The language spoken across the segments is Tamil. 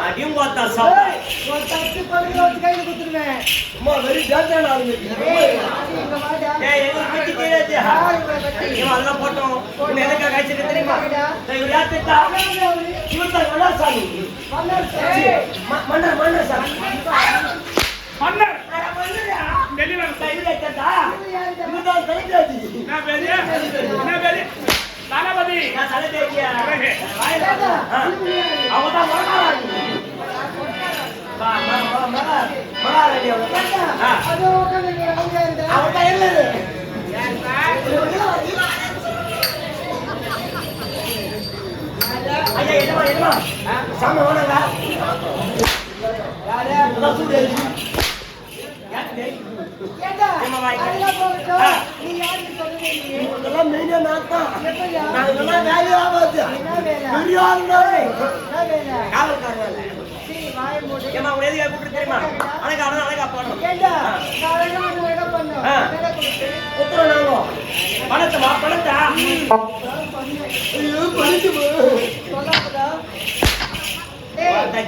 அடியும் பார்த்தா சாப்பிட்டா அதெல்லாம் போட்டோம் எதுக்காக காய்ச்சல் தெரியுமா மன்னர் மன்னர் சார் மன்னர் தளபதி அவதான் ஐயா என்னமா என்னமா சாமி வேணாங்க பணத்தமா பணத்தா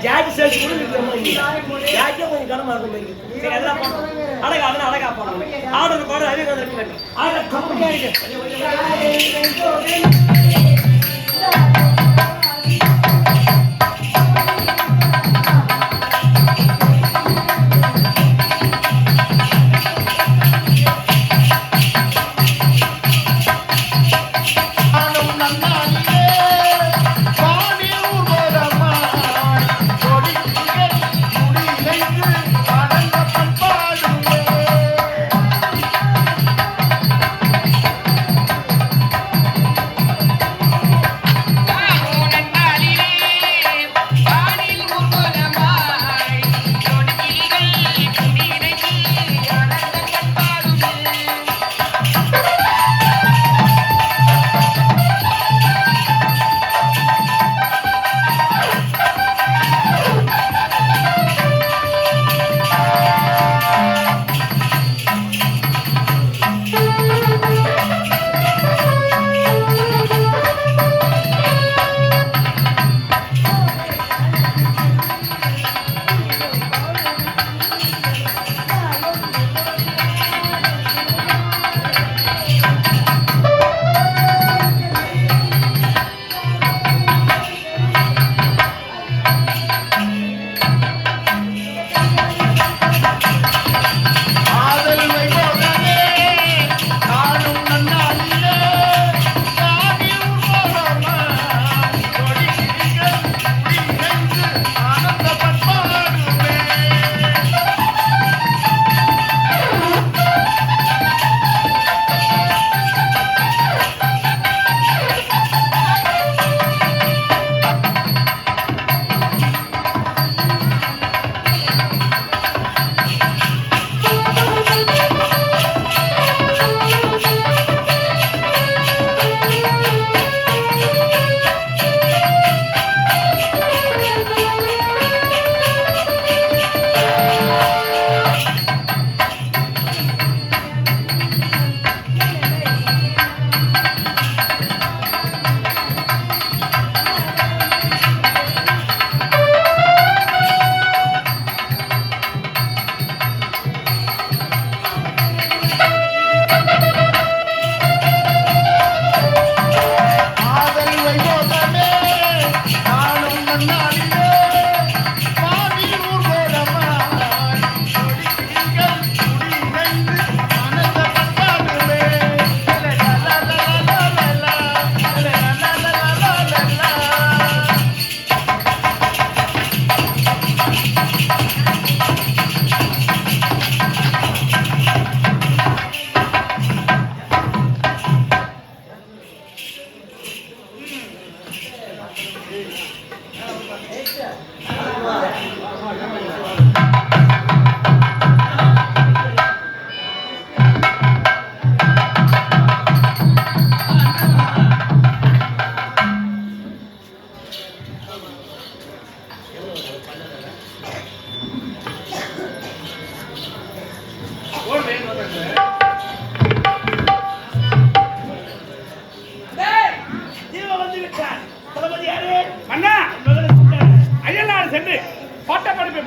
ஜாக்கி சேர்த்து ஜாக்கே கொஞ்சம் கனமா இருக்கும் சரி எல்லாம் அழகா அதெல்லாம் அழகா போகணும் ஆர்டர் பாடு அதே வந்துருக்கு ஆர்டர் கம்மியா இருக்கு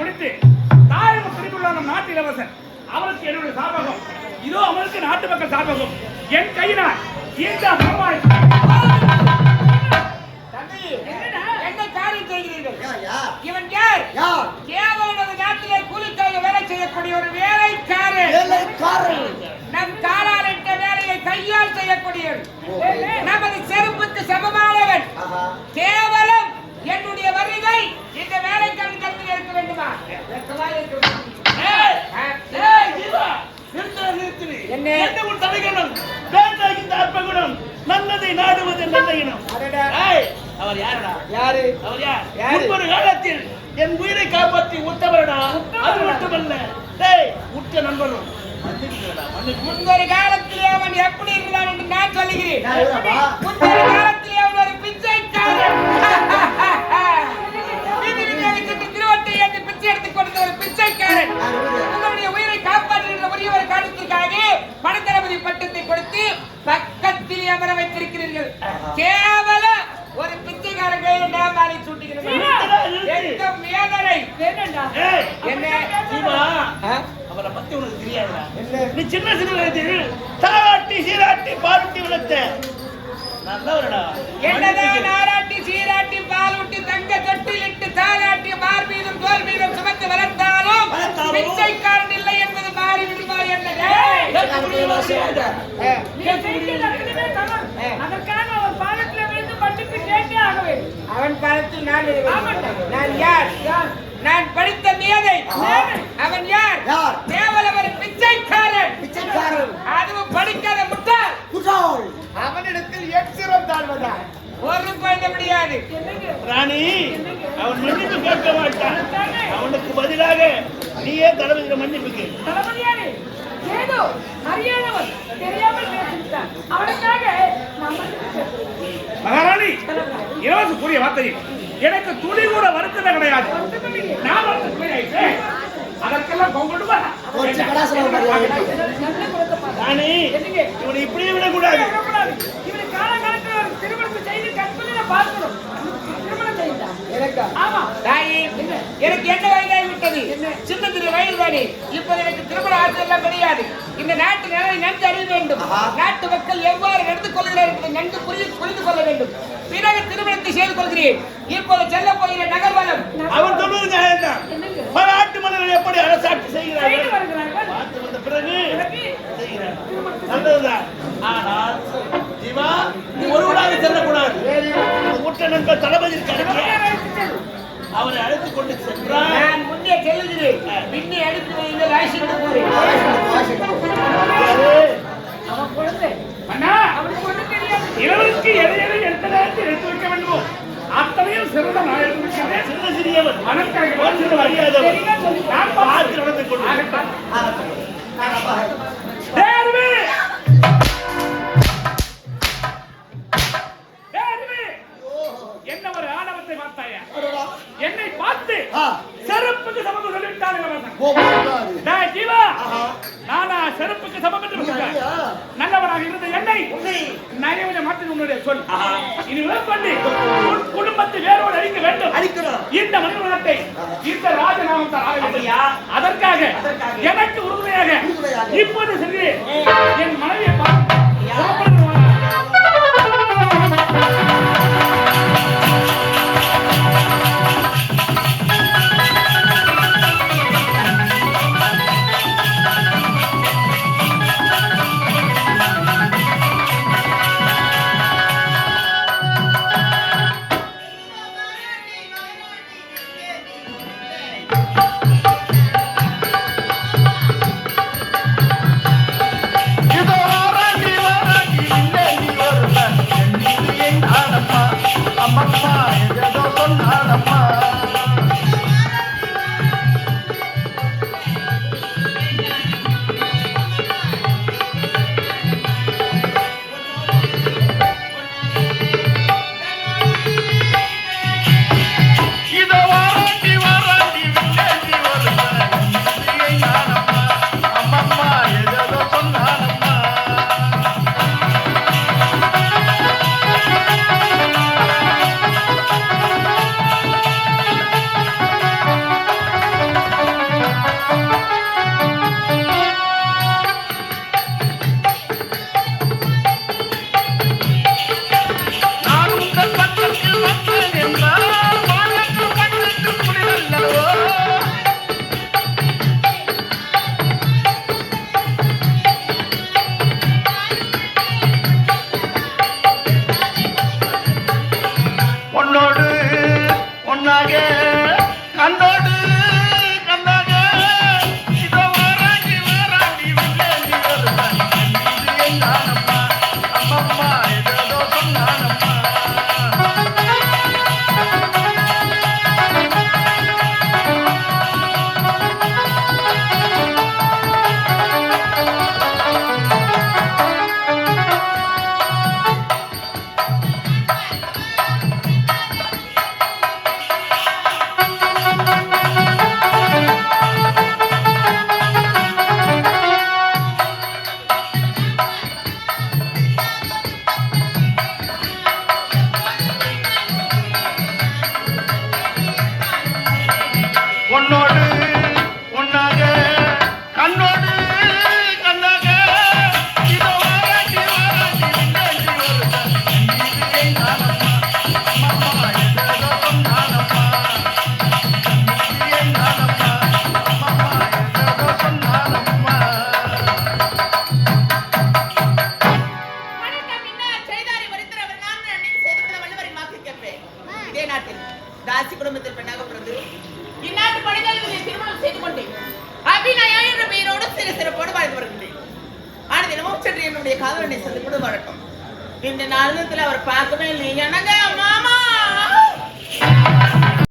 முடித்து தாயகம் திரும்பியுள்ள நம் நாட்டு இளவரசர் அவருக்கு என்னுடைய சாபகம் இதோ அவருக்கு நாட்டு மக்கள் சாபகம் என் கையினால் இந்த பரவாய் என்ன காரியம் செய்கிறீர்கள்? இவன் யார்? கேவலம் நமது நாட்டிலே கூலிக்காக வேலை செய்யக்கூடிய ஒரு வேலைக்காரன். நம் காலால் இட்ட வேலையை கையால் செய்யக்கூடியவன். நமது செருப்புக்கு சமமானவன். கேவலம் என்னுடைய வருகை இந்த வேலைக்காரன் கருத்தில் இருக்க வேண்டுமா? நல்லதை நாடுவது நல்ல இனம். அவர் யாருடா? யாரு? அவர் யார்? ஒரு காலத்தில் என் உயிரை காப்பாற்றி உத்தவரடா. அது மட்டுமல்ல, உற்ற நண்பரும். முன்னொரு காலத்திலே அவன் எப்படி இருந்தான் என்று நான் சொல்லுகிறேன். முன்னொரு காலத்திலே அவன் ஒரு பிச்சைக்காரன். திருவட்டை என்று பிச்சை எடுத்துக் கொடுத்த ஒரு பிச்சைக்காரன். உங்களுடைய உயிரை காப்பாற்றுகின்ற ஒரே ஒரு காரணத்திற்காக பணத்தளபதி பட்டத்தை கொடுத்து பக்கத்தில் அமர வைத்திருக்கிறீர்கள். கேவலம் ஒரு பிச்சைக்காரன் கையில் நாமாலை சூட்டுகிறேன். அவரை பத்தி உனக்கு தெரியாதுடா. நீ சின்ன சின்ன வயதில் தாராட்டி சீராட்டி பாலூட்டி வளர்த்த நல்லவரடா. என்னதான் நாராட்டி சீராட்டி பாலூட்டி தங்க தொட்டிலிட்டு தாராட்டி மார் மீதும் தோல் மீதும் சுமந்து வளர்த்தாலும் பிச்சைக்காரன் இல்லை என்பது மாறி விடுமா என்ன? அதற்காக அவன் பாலத்தில் விழுந்து மன்னிப்பு கேட்டே ஆக வேண்டும். அவன் பாலத்தில் நான் யார்? நான் படித்த மேதை. அவன் யார்? கேவலம் ஒரு பிச்சைக்காரன். அதுவும் படிக்காத முட்டாள். அவனிடத்தில் எச்சிரம் தாழ்வதா ஒரு பண்ண முடியாது. ராணி, அவன் மன்னிப்பு கேட்க மாட்டான். அவனுக்கு பதிலாக நீயே தளபதியிட மன்னிப்பு கேட்க. ஏதோ அறியாதவன் தெரியாமல் பேசிவிட்டான். அவனுக்காக மகாராணி இலவச கூறிய வார்த்தை எனக்கு துளி கூட வருத்தமே கிடையாது. நான் அதற்கெல்லாம் ராணி, இவனை இப்படியே விடக்கூடாது. இவனை காலகாலத்தில் திருமணத்தை செய்து கற்பனை பார்க்கணும். திருமணம் செய்தான் எனக்கு என்ன வயதாகி விட்டது? சின்ன திரு வயது தானே. இப்போது எனக்கு திருமண ஆசை எல்லாம் கிடையாது. இந்த நாட்டு நிலையை நன்கு அறிய வேண்டும். நாட்டு மக்கள் எவ்வாறு நடந்து கொள்கிறார் என்பதை நன்கு புரிந்து கொள்ள வேண்டும். பிறகு திருமணத்தை செய்து கொள்கிறேன். இப்போது செல்ல போகிற நகர்வலம் அவன் சொல்வது நியாயம்தான். பல நாட்டு மன்னர்கள் எப்படி அரசாட்சி செய்கிறார்கள் பார்த்து வந்த பிறகு நல்லதுதான். ஆனால் ஜீவா, நீ ஒருவனாக செல்லக்கூடாது. உற்ற நண்பர் தளபதி அவரை அழைத்துக் கொண்டு சென்றார். நான் முன்னே செல்கிறேன். பின்னே அடித்து வைங்கள். ஆசிட்டு போறேன். அவன் குழந்தை அண்ணா, அவனுக்கு ஒன்றும் தெரியாது. இவருக்கு எதை எந்த நேரத்தில் எடுத்து வைக்க வேண்டுமோ அத்தனையும் சிறந்த நான் எடுத்து வைக்கிறேன். சின்ன சிறியவன் மனக்காக அறியாதவன். நான் பார்த்து நடந்து கொண்டு என்ன ஒரு ஆணவத்தை பார்த்தாயா? என்னை பார்த்து செருப்புக்கு சமம் சொல்லிவிட்டாங்க. ஜீவா, நானா செருப்புக்கு சமம் என்று நல்லவனாக இருந்த என்னை நயவனை மாற்றி உன்னுடைய சொல். இனி பண்ணி குடும்பத்தை வேரோடு அழிக்க வேண்டும். இந்த மனித நாட்டை இந்த ராஜநாமம் தான். அதற்காக எனக்கு உறுதுணையாக இப்போது சென்று என் மனைவியை பார்த்து இதோ ராணி ஒன்னாக கண்ணோடு கண்ணாக இதோ வாராண்டி வாராண்டி வில்லேந்தி வருவான் இது என்னானம்மா அம்மம்மா ஏதோ சொன்னானம்மா உன்னோடு உன்னாக கண்ணோடு கண்ணாக இதோ வாராண்டி வாராண்டி வில்லேந்தி வருவான் இது என்னானம்மா அம்மம்மா ஏதோ சொன்னானம்மா இது என்னானம்மா அம்மம்மா ஏதோ சொன்னானம்மா வணக்கம். இன்னார் செய்தாரை மறித்தவர் அவர் நான் அன்னைக்கு செய்து கொண்ட வள்ளுவரின் வாக்கு கேட்பேன். இதே நாட்டில் தாசி குடும்பத்தில் பெண்ணாக பிறந்து இந்நாட்டு மனிதர்களை திருமணம் செய்து கொண்டேன். அபிநயா என்ற பெயரோடு சிறு சிறப்போடு வாழ்ந்து வருகின்றேன். ஆனால் தினமும் சென்று என்னுடைய காதலனை சந்திப்போடு வரட்டும். இந்த நாளில் அவர் பார்க்கவே இல்லை. எனக்கு மாமா